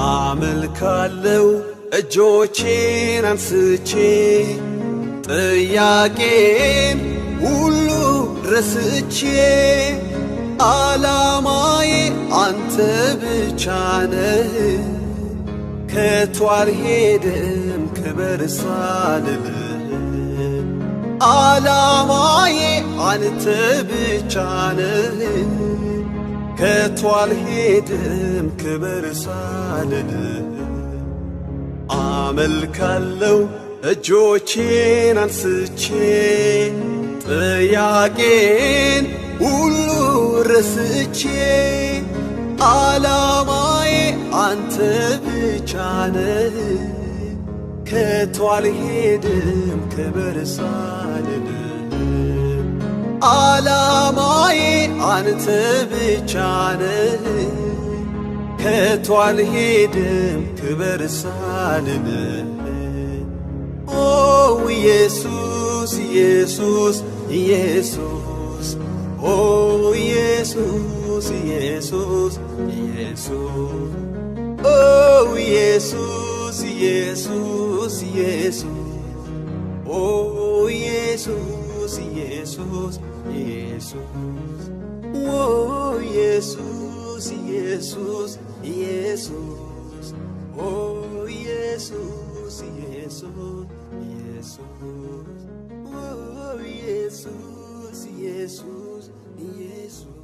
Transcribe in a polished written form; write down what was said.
አመልካለው እጆቼን አንስቼ ጥያቄን ሁሉ ረስቼ ዓላማዬ አንተ ብቻ ነህ ከቶ አልሄድም ክበር ሳልልህ ዓላማዬ አንተ ብቻ ነህ ከቶ አልሄድም ክበር ሳልልህ አመልካለው እጆቼን አንስቼ ጥያቄን ሁሉ ረስቼ ዓላማዬ አንተ ብቻ ነህ ከቶ አልሄድም ክበር ሳልልህ ዓላማዬ አንተ ብቻ ነህ ከቶ አልሄድም ክበር ሳልልህ ኦ ኢየሱስ ኢየሱስ ኢየሱስ ኦ ኢየሱስ ኢየሱስ ኢየሱስ ኦ ኢየሱስ ኢየሱስ ኢየሱስ ኦ ኢየሱስ ኢየሱስ ኢየሱስ ኦ ኢየሱስ ኢየሱስ ኢየሱስ ኦ ኢየሱስ ኢየሱስ ኢየሱስ ኦ ኢየሱስ ኢየሱስ ኢየሱስ